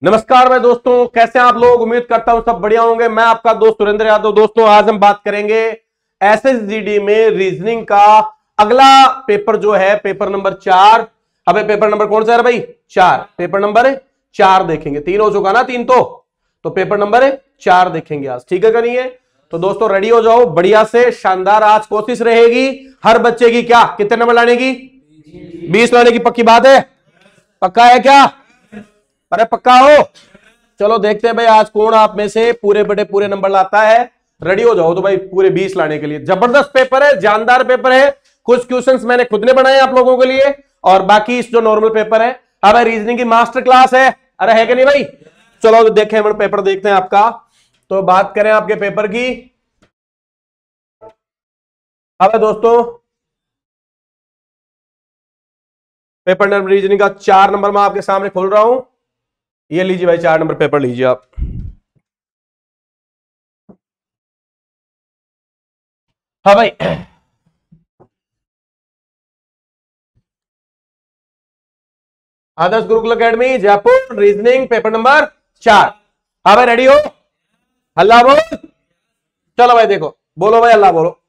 नमस्कार मैं दोस्तों, कैसे हैं आप लोग। उम्मीद करता हूं सब बढ़िया होंगे। मैं आपका दोस्त सुरेंद्र यादव। दोस्तों आज हम बात करेंगे एसएसजीडी में रीजनिंग का अगला पेपर जो है पेपर नंबर 4। अबे पेपर नंबर कौन सा है भाई? 4। पेपर नंबर 4 देखेंगे। 3 हो चुका ना, 3 तो पेपर नंबर 4 देखेंगे आज। ठीक है करिए। तो दोस्तों रेडी हो जाओ बढ़िया से, शानदार। आज कोशिश रहेगी हर बच्चे की क्या, कितने नंबर लाने की? 20 लाने की। पक्की बात है? पक्का है क्या? अरे पक्का हो? चलो देखते हैं भाई आज कौन आप में से पूरे नंबर लाता है। रेडी हो जाओ तो भाई पूरे 20 लाने के लिए। जबरदस्त पेपर है, जानदार पेपर है। कुछ क्वेश्चंस मैंने खुद ने बनाए आप लोगों के लिए और बाकी इस जो नॉर्मल पेपर है। अब रीजनिंग की मास्टर क्लास है। अरे है कि नहीं भाई? चलो तो देखें, हम पेपर देखते हैं आपका। तो बात करें आपके पेपर की। अब दोस्तों पेपर नंबर रीजनिंग का 4 नंबर मैं आपके सामने खोल रहा हूं। ये लीजिए भाई 4 नंबर पेपर लीजिए आप। हाँ भाई, Adarsh Gurukul academy Jaipur, reasoning paper number 4। हाँ भाई रेडी हो? अल्लाह बोल। चलो भाई देखो, बोलो भाई अल्लाह बोलो।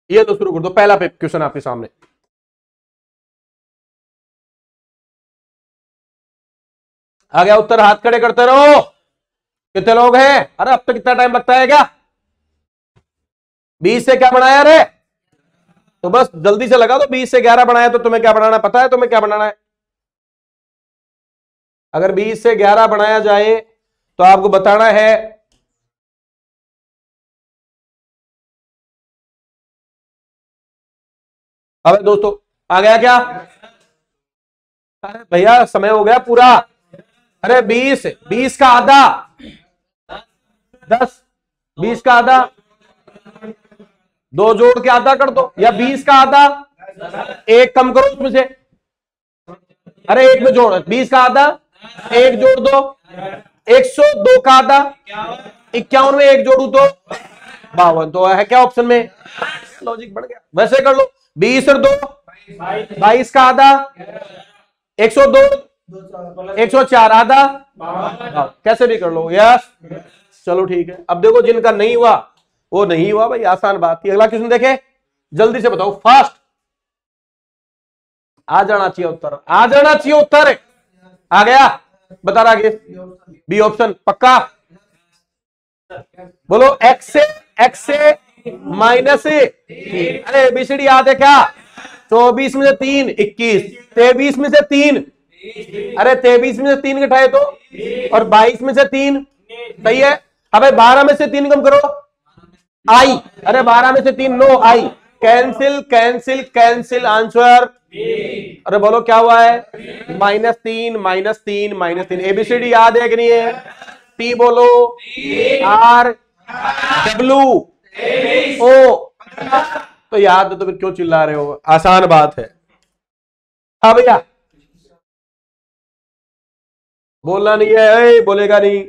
ये तो शुरू कर दो। पहला क्वेश्चन आपके सामने आ गया। उत्तर हाथ खड़े करते रहो। कितने लोग हैं? अरे अब तक कितना टाइम लगता है क्या? 20 से क्या बनाया रे? तो बस जल्दी से लगा दो। 20 से 11 बनाया तो तुम्हें क्या बनाना पता है? तुम्हें क्या बनाना है? अगर 20 से 11 बनाया जाए तो आपको बताना है अब दोस्तों आ गया क्या? अरे भैया समय हो गया पूरा। अरे 20 का आधा 10, 20 का आधा 2 जोड़ के आधा कर दो, या 20 का आधा 1 कम करो उसमें से। अरे 1 में जोड़, 20 का आधा 1 जोड़ दो, 102 का आधा 51 में 1 जोड़ू तो 52। तो है क्या ऑप्शन में? लॉजिक बढ़ गया। वैसे कर लो, 20 और 2 22 का आधा 102 104 आधा कैसे भी कर लो। यस चलो ठीक है। अब देखो जिनका नहीं हुआ वो नहीं हुआ भाई, आसान बात थी। अगला क्वेश्चन देखे, जल्दी से बताओ फास्ट। आ जाना चाहिए उत्तर, आ जाना चाहिए उत्तर। आ गया? बता रहा आगे। बी ऑप्शन पक्का? बोलो एक्स से माइनस। अरे एबीसीडी याद है क्या? 24 में से 3 21, 23 में से 3, अरे 23 में से 3 घटाए तो, और 22 में से 3 सही है। अबे 12 में से 3 कम करो आई। अरे 12 में से 3 नो आई। Cancel cancel cancel, answer. अरे बोलो क्या हुआ है? -3 -3 -3। एबीसीडी याद है कि नहीं है? टी बोलो, आर डब्ल्यू ओ। तो याद है तो फिर क्यों चिल्ला रहे हो? आसान बात है। हाँ भैया बोलना नहीं है, बोलेगा नहीं।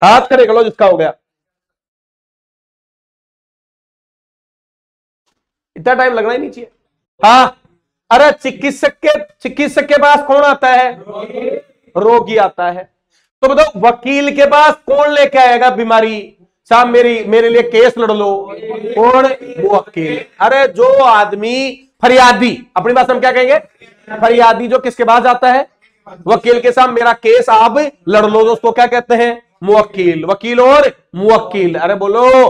हाथ खड़े कर लो जिसका हो गया। इतना टाइम लगना ही नहीं चाहिए। हाँ अरे चिकित्सक के पास कौन आता है? रोगी आता है। तो बताओ वकील के पास कौन लेके आएगा बीमारी? साहब मेरे लिए केस लड़ लो। कौन? वकील। अरे जो आदमी फरियादी, अपनी बात हम क्या कहेंगे? फरियादी जो किसके पास जाता है? वकील के साथ मेरा केस आप लड़ लो, तो उसको क्या कहते हैं? मुवक्किल। वकील और मुवक्किल। अरे बोलो।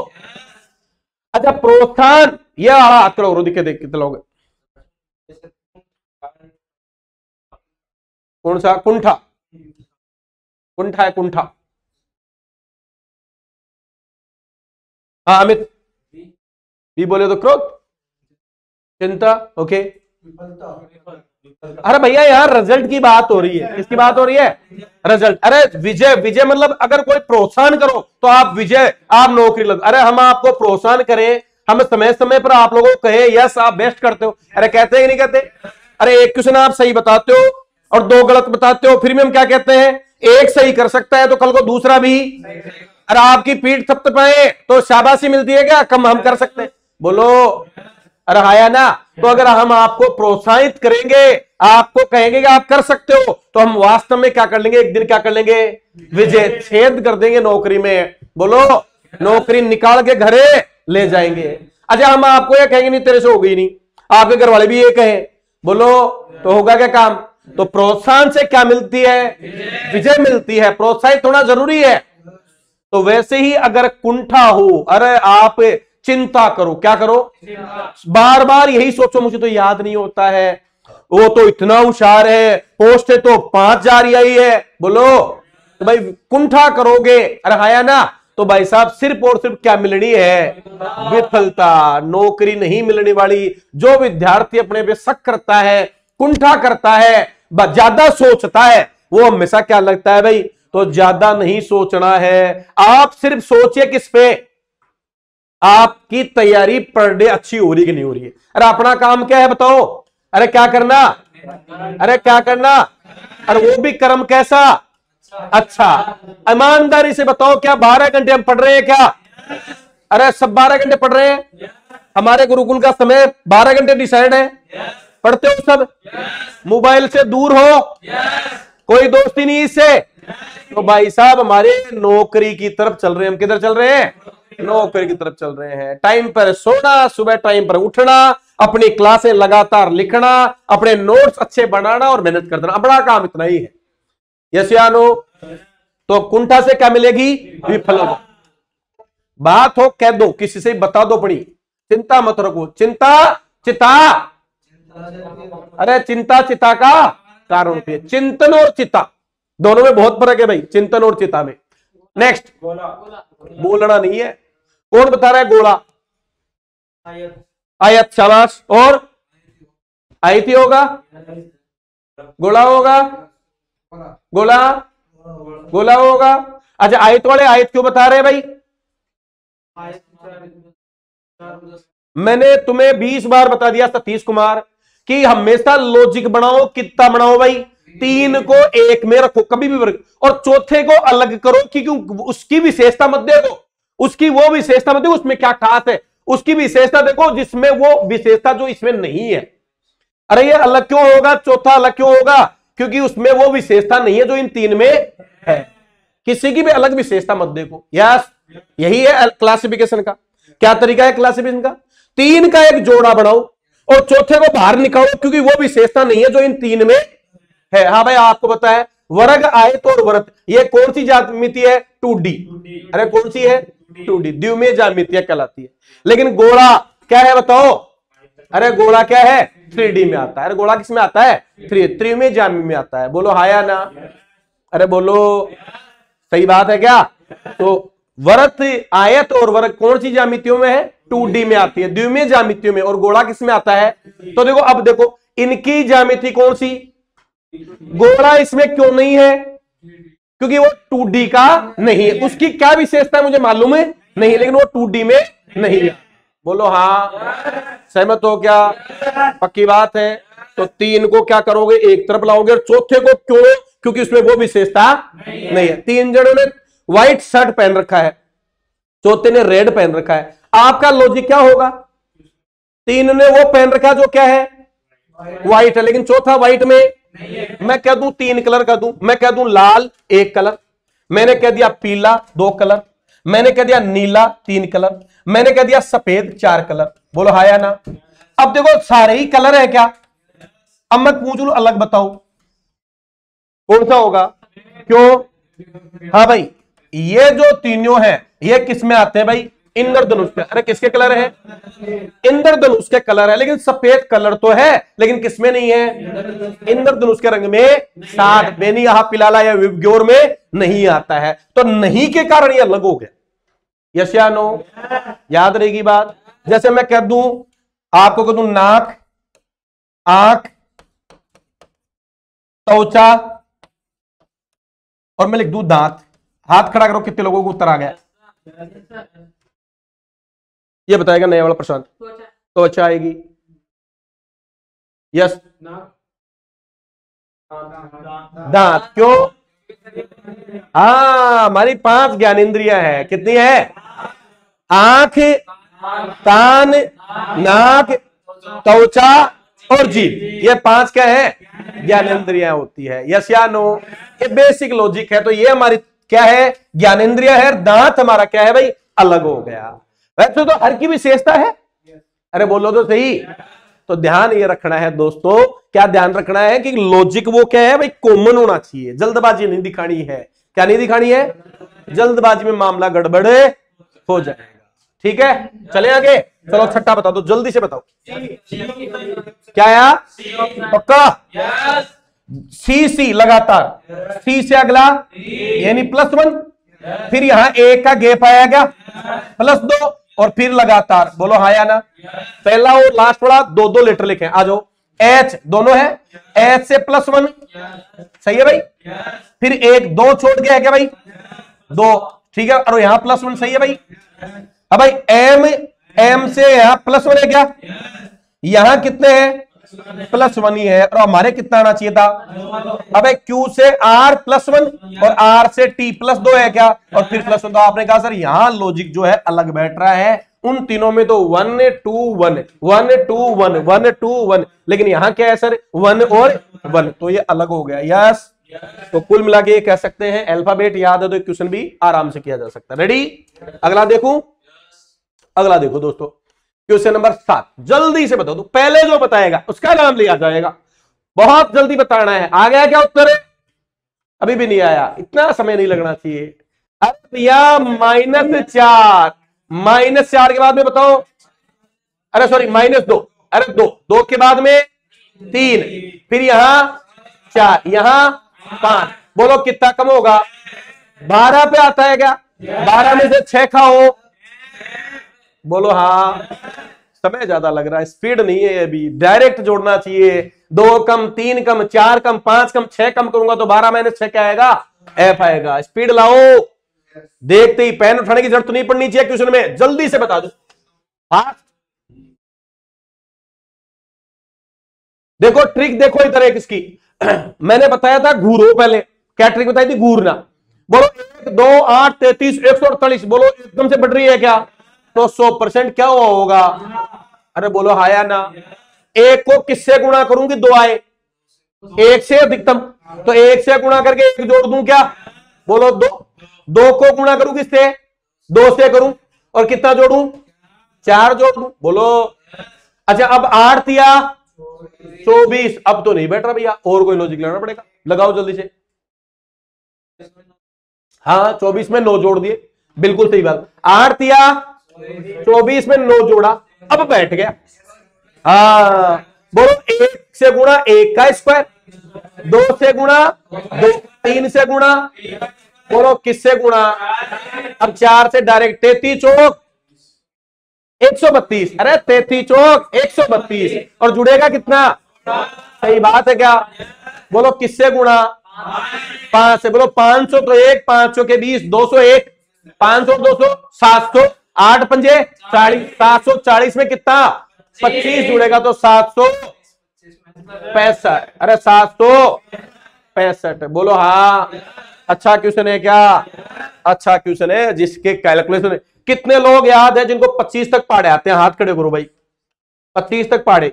अच्छा प्रोत्साहन, ये हाथ करो, दिखे देख कितने लोग। कौन सा? कुंठा। कुंठा है कुंठा। हाँ अमित भी बोले तो क्रोध, चिंता, ओके। अरे भैया यार रिजल्ट की बात हो रही है। किसकी बात हो रही है? रिजल्ट। अरे विजय, विजय मतलब अगर कोई प्रोत्साहन करो तो आप विजय, आप नौकरी लग। अरे हम आपको प्रोत्साहन करें, हम समय समय पर आप लोगों को कहे यस आप बेस्ट करते हो। अरे कहते हैं कि नहीं कहते? अरे एक क्वेश्चन आप सही बताते हो और 2 गलत बताते हो, फिर भी हम क्या कहते हैं? एक सही कर सकता है तो कल को दूसरा भी। अरे आपकी पीठ थपथपाए तो शाबाशी मिलती है क्या? कम हम कर सकते हैं? बोलो। अरे आया ना। तो अगर हम आपको प्रोत्साहित करेंगे, आपको कहेंगे कि आप कर सकते हो, तो हम वास्तव में क्या कर लेंगे, एक दिन क्या कर लेंगे, विजय छेद कर देंगे नौकरी में। बोलो, नौकरी निकाल के घरे ले जाएंगे। अच्छा, हम आपको ये कहेंगे नहीं तेरे से होगी नहीं, आपके घर वाले भी ये कहें, बोलो तो होगा क्या काम। तो प्रोत्साहन से क्या मिलती है, विजय मिलती है। प्रोत्साहित होना जरूरी है। तो वैसे ही अगर कुंठा हो, अरे आप चिंता करो, क्या करो, बार बार यही सोचो मुझे तो याद नहीं होता है, वो तो इतना होशियार है, पोस्ट तो 5 जा रही है, बोलो तो भाई कुंठा करोगे, अरे आया ना, तो भाई साहब सिर्फ और सिर्फ क्या मिलनी है, विफलता, नौकरी नहीं मिलने वाली। जो विद्यार्थी अपने पे शक करता है, कुंठा करता है, ज्यादा सोचता है, वो हमेशा क्या लगता है भाई, तो ज्यादा नहीं सोचना है। आप सिर्फ सोचिए किस पे, आपकी तैयारी पर डे अच्छी हो रही कि नहीं हो रही है। अरे अपना काम क्या है बताओ, अरे क्या करना, अरे क्या करना, अरे वो भी कर्म कैसा अच्छा। ईमानदारी से बताओ, क्या 12 घंटे हम पढ़ रहे हैं क्या, अरे सब 12 घंटे पढ़ रहे हैं। हमारे गुरुकुल का समय 12 घंटे डिसाइड है, पढ़ते हो सब, मोबाइल से दूर हो, कोई दोस्ती नहीं इससे। तो भाई साहब हमारे नौकरी की तरफ चल रहे हैं, हम किधर चल रहे हैं, नौकरी की तरफ चल रहे हैं। टाइम पर सोना, सुबह टाइम पर उठना, अपनी क्लासें लगातार लिखना, अपने नोट्स अच्छे बनाना और मेहनत कर देना, बड़ा काम इतना ही है। यस या नो। तो कुंठा से क्या मिलेगी, विफल हो। बात हो कह दो, किसी से बता दो पड़ी, चिंता मत रखो, चिंता चिता, अरे चिंता चिता का कारण होती है। चिंतन और चिता दोनों में बहुत फर्क है भाई, चिंतन और चिता में। नेक्स्ट, बोलना नहीं है, कौन बता रहा है, गोला, आयत, शाबाश, और आयती होगा, गोला होगा, गोला, गोला होगा। अच्छा, आयत वाले आयत क्यों बता रहे हैं भाई, मैंने तुम्हें 20 बार बता दिया सतीश कुमार कि हमेशा लॉजिक बनाओ, कितना बनाओ भाई, 3 को एक में रखो कभी भी वर्ग, और चौथे को अलग करो, क्योंकि उसकी विशेषता मत देखो, उसकी वो विशेषता मत देखो उसमें क्या खास है, उसकी विशेषता देखो जिसमें वो विशेषता जो इसमें नहीं है। अरे ये अलग क्यों होगा, चौथा अलग क्यों होगा, क्योंकि उसमें वो विशेषता नहीं है जो इन 3 में है। किसी की भी अलग विशेषता मत देखो। यस, यही है क्लासिफिकेशन का। क्या तरीका है क्लासिफिकेशन का, 3 का एक जोड़ा बनाओ और चौथे को बाहर निकालो, क्योंकि वो विशेषता नहीं है जो इन 3 में है। हाँ भाई, आपको पता है वर्ग, आयत और वृत्त, ये कौन सी ज्यामिति है, 2D। अरे कौन सी है, 2D, द्विमीय ज्यामिति कहलाती है। लेकिन गोला क्या है बताओ, अरे गोला क्या है, 3D में आता है। अरे गोला किस में आता है, त्रिमीय ज्यामिति में आता है। बोलो हाँ या ना, अरे बोलो सही बात है क्या। तो वृत्त, आयत और वर्ग कौन सी ज्यामितियों में है, 2D में आती है, द्विमीय ज्यामितियों में। और गोला किस में आता है, तो देखो अब देखो इनकी ज्यामिति कौन सी, गोला इसमें क्यों नहीं है, क्योंकि वो 2D का नहीं है। उसकी क्या विशेषता है मुझे मालूम है नहीं, लेकिन वो 2D में नहीं है। बोलो हाँ, सहमत हो क्या, पक्की बात है। तो 3 को क्या करोगे, एक तरफ लाओगे, और चौथे को क्यों, क्योंकि उसमें वो विशेषता नहीं है। 3 जनों ने व्हाइट शर्ट पहन रखा है, चौथे ने रेड पहन रखा है, आपका लॉजिक क्या होगा, 3 ने वो पहन रखा जो क्या है, व्हाइट है, लेकिन चौथा व्हाइट में मैं कह दूं 3 कलर कर दूं, मैं कह दूं लाल 1 कलर, मैंने कह दिया पीला 2 कलर, मैंने कह दिया नीला 3 कलर, मैंने कह दिया सफेद 4 कलर। बोलो हाँ या ना। अब देखो सारे ही कलर है क्या, अब मैं पूछ लूं अलग बताओ कौन सा होगा, क्यों, हाँ भाई ये जो तीनों है ये किस में आते हैं भाई, इंद्रधनुष के। अरे किसके कलर है, इंद्रधनुष के कलर है, लेकिन सफेद कलर तो है, लेकिन किसमें नहीं है, इंद्रधनुष के रंग में साथ बेनी यहां पिलाला या विग्योर में नहीं आता है। तो नहीं के कारण ये अलग हो गया। यस या नो, याद रहेगी बात। जैसे मैं कह दूं, आपको कह दूं नाक, आंख, त्वचा, और मैं लिख दूं दांत। हाथ खड़ा करो, कितने लोगों को उत्तर आ गया, ये बताएगा नया वाला प्रशांत। त्वचा आएगी, यस, दांत, क्यों, हाँ हमारी 5 ज्ञानेंद्रियां हैं, कितनी है, आंख, कान, नाक, त्वचा और जीभ, ये 5 क्या है? ज्ञानेंद्रियां होती है। यस या नो? ये बेसिक लॉजिक है। तो ये हमारी क्या है? ज्ञानेंद्रिय है। दांत हमारा क्या है भाई? अलग हो गया। वैसे तो हर की विशेषता है। अरे बोलो तो सही। तो ध्यान ये रखना है दोस्तों, क्या ध्यान रखना है कि लॉजिक वो क्या है भाई? कॉमन होना चाहिए। जल्दबाजी नहीं दिखानी है। क्या नहीं दिखानी है? जल्दबाजी में मामला गड़बड़ हो जाएगा। ठीक है, चले आगे। चलो छठा बता दो, जल्दी से बताओ। क्या आया? पक्का? सी लगातार। सी से अगला यानी +1, फिर यहां एक का गैप आया क्या? +2 और फिर लगातार। बोलो हाँ या ना? पहला और लास्ट वाला 2-2 लेटर लिखे। आ जाओ। H दोनों है, H से +1 सही है भाई। फिर 1-2 छोड़ गया है क्या भाई? 2 ठीक है, और यहां +1 सही है भाई। अब भाई M से यहां +1 है क्या? यहां कितने हैं? +1 ही है। और हमारे कितना आना चाहिए था? अब Q से R +1 और R से T +2 है क्या? और फिर +1। तो आपने कहा सर यहां लॉजिक जो है अलग बैठ रहा है। उन तीनों में तो 1 2 1 1 2 1 1 2 1, लेकिन यहां क्या है सर? 1 और 1, तो ये अलग हो गया। यस। तो कुल मिला के ये कह सकते हैं अल्फाबेट याद है तो क्वेश्चन भी आराम से किया जा सकता है। रेडी? अगला देखूं? अगला देखो दोस्तों, क्वेश्चन नंबर 7। जल्दी से बता दो, पहले जो बताएगा उसका नाम लिया जाएगा। बहुत जल्दी बताना है। आ गया क्या उत्तर? अभी भी नहीं आया, इतना समय नहीं लगना चाहिए। अरे भैया -4, -4 के बाद में बताओ। अरे सॉरी -2, अरे 2 के बाद में 3, फिर यहां 4, यहां 5। बोलो कितना कम होगा? 12 पे आता है क्या? 12 में से 6 खाओ। बोलो हाँ। समय ज्यादा लग रहा है, स्पीड नहीं है अभी। डायरेक्ट जोड़ना चाहिए। 2 कम 3 कम 4 कम 5 कम 6 कम करूंगा तो 12 - 6 क्या आएगा? F आएगा। स्पीड लाओ। देखते ही पेन उठाने की जरूरत नहीं पड़नी चाहिए क्वेश्चन में। जल्दी से बता दो। फास्ट देखो, ट्रिक देखो इधर एक इसकी। मैंने बताया था घूरो। पहले क्या ट्रिक बताई थी? घूरना। बोलो 1 2 8 33 148। बोलो एकदम से बढ़ रही है क्या? तो 100% क्या हुआ होगा? अरे बोलो हाँ या ना? 1 को किससे गुणा करूंगी? 2 आए, 1 से अधिकतम, तो 1 से गुणा करके 1 जोड़ दूं क्या? बोलो 2 को गुणा करूं किससे? 2 से करूं, और कितना जोड़ूं? 4 जोड़ दूं। बोलो अच्छा। अब 8 या 24। अब तो नहीं बैठ रहा भैया, और कोई लॉजिक लगाना पड़ेगा। लगाओ जल्दी से। हाँ 24 में 9 जोड़ दिए, बिल्कुल सही बात। 8 या 24 में 9 जोड़ा, अब बैठ गया। हाँ बोलो 1 से गुणा 1 का स्क्वायर, 2 से गुणा 2, 3 से गुणा, बोलो किससे गुणा? अब 4 से डायरेक्ट 33 चौक 132। अरे 33 चौक 132, और जुड़ेगा कितना? सही बात है क्या? बोलो किससे गुणा? 5 से। बोलो 500 तो 1, 500 के 20, 201, 500 200 700, 8 पंजे 40, 740 में कितना? 25 जुड़ेगा तो 765। अरे 765। बोलो हाँ। अच्छा क्वेश्चन है क्या? अच्छा क्वेश्चन है जिसके कैलकुलेशन। कितने लोग याद है जिनको 25 तक पहाड़े आते हैं? हाथ खड़े करो भाई। 25 तक पहाड़े।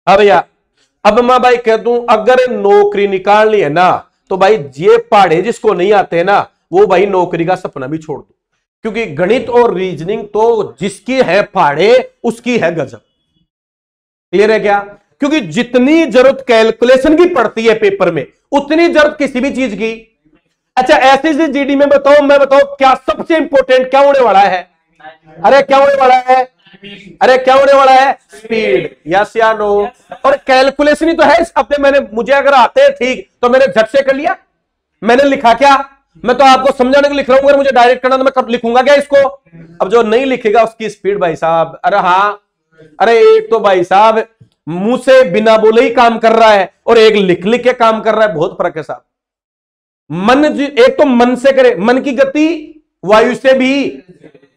हाँ भैया। अब मैं भाई कह दूं, अगर नौकरी निकालनी है ना तो भाई ये पहाड़े जिसको नहीं आते हैं ना, वो भाई नौकरी का सपना भी छोड़ दो। क्योंकि गणित और रीजनिंग तो जिसकी है पहाड़े उसकी है गजब। क्लियर है क्या? क्योंकि जितनी जरूरत कैलकुलेशन की पड़ती है पेपर में, उतनी जरूरत किसी भी चीज की। अच्छा ऐसे जीडी में बताओ, मैं बताओ क्या सबसे इंपॉर्टेंट क्या होने वाला है? अरे क्या होने वाला है? अरे क्या होने वाला है? स्पीड। यस या नो? और कैलकुलेशन ही तो है। अपने मैंने, मुझे अगर आते हैं ठीक तो मैंने झट से कर लिया। मैंने लिखा क्या? मैं तो आपको समझाने को लिख रहा हूं। अगर मुझे डायरेक्ट करना तो मैं कब लिखूंगा क्या इसको? अब जो नहीं लिखेगा उसकी स्पीड भाई साहब। अरे हाँ। अरे एक तो भाई साहब मुंह से बिना बोले ही काम कर रहा है, और एक लिख लिख के काम कर रहा है। बहुत फर्क है साहब। मन, एक तो मन से करे, मन की गति वायु से भी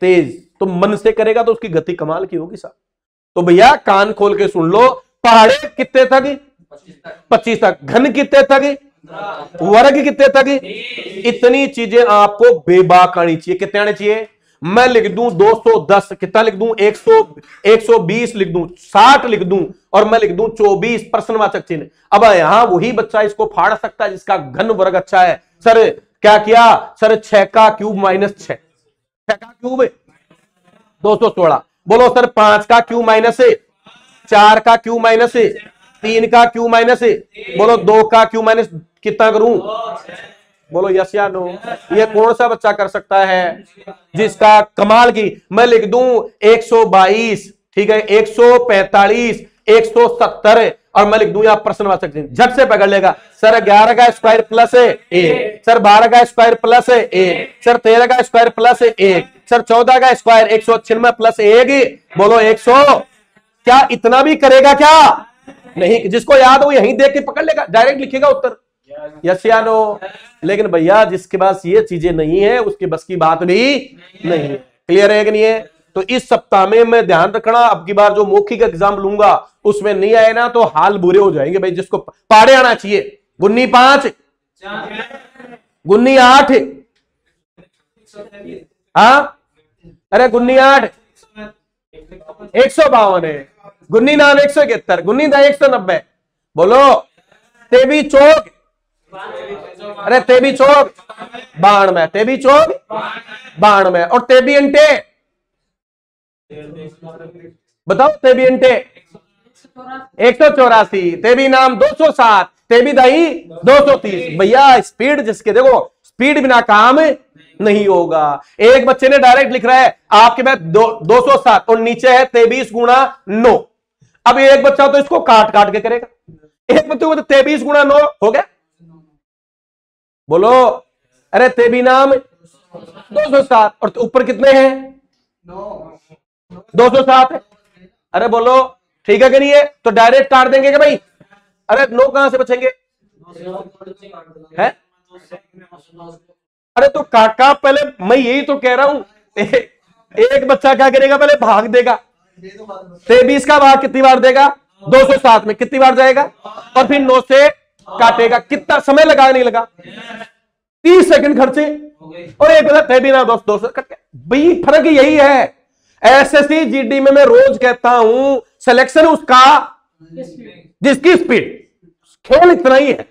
तेज, तो मन से करेगा तो उसकी गति कमाल की होगी साहब। तो भैया कान खोल के सुन लो। पहाड़े कितने तक? 25 तक। घन कितने तक? वर्ग कितने तक? इतनी चीजें आपको बेबाक आनी चाहिए। कितने आने चाहिए? मैं लिख दूं 210, कितना लिख दूं 100, 120 लिख दूं, 60 लिख दूं, और मैं लिख दूं 24 प्रश्नवाचक चिन्ह। अब यहां वही बच्चा इसको फाड़ सकता है जिसका घन वर्ग अच्छा है। सर क्या किया सर, 6 का क्यूब माइनस 6, 6 का क्यूब 216। बोलो सर 5 का क्यूब माइनस 4 का क्यूब माइनस 3 का क्यूब माइनस, बोलो 2 का क्यूब माइनस कितना करूं, बोलो यस या नो। ये कौन सा बच्चा कर सकता है जिसका कमाल की, मैं लिख दूं 122, ठीक है 145, 170, और मैं लिख दूं यहां प्रश्नवाचक चिन्ह, झट से पकड़ लेगा। सर 11 का स्क्वायर प्लस 1, सर 12 का स्क्वायर प्लस 1, सर 13 का स्क्वायर प्लस 1, सर 14 का स्क्वायर 196 प्लस 1, बोलो 100। क्या इतना भी करेगा क्या, नहीं। जिसको याद हो यहीं देख के पकड़ लेगा, डायरेक्ट लिखेगा उत्तर, यस या नो। लेकिन भैया जिसके पास ये चीजें नहीं है उसके बस की बात भी नहीं है। क्लियर है कि नहीं है? तो इस सप्ताह में मैं ध्यान रखना, अब की बार जो मौखिक एग्जाम लूंगा उसमें नहीं आए ना तो हाल बुरे हो जाएंगे भाई। जिसको पाड़े आना चाहिए, गुन्नी 5, गुन्नी 8, हाँ अरे गुन्नी 8 152 है, गुन्नी 9 171, गुन्नी 10 190, बोलो तेबी चौक, अरे तेबी चौक 92, तेबी चौक 92, और तेबी अंटे बताओ, तेबी अंटे 184, तेबी नाम 207, तेबी दाई 230। भैया स्पीड जिसके, देखो स्पीड बिना काम नहीं होगा। एक बच्चे ने डायरेक्ट लिख रहा है आपके पास 207 और नीचे है 23 गुणा 9। अब एक बच्चा तो इसको काट काट के करेगा, एक बच्चे को तो 23 गुणा 9 हो गया, बोलो अरे तेबी नाम 207 और ऊपर कितने हैं 207 है, अरे बोलो ठीक है कि नहीं है? तो डायरेक्ट काट देंगे कि भाई, अरे 9 कहां से बचेंगे है? अरे तो काका पहले मैं यही तो कह रहा हूं, एक बच्चा क्या करेगा पहले भाग देगा, 23 का भाग कितनी बार देगा 207 में कितनी बार जाएगा, और फिर 9 से काटेगा, कितना समय लगा, नहीं लगा 30 सेकंड खर्चे, और एक बता भी ना दोस्त 200 कट गया। भाई फर्क यही है। एसएससी जीडी में मैं रोज कहता हूं सिलेक्शन उसका जिसकी स्पीड, खेल इतना ही है,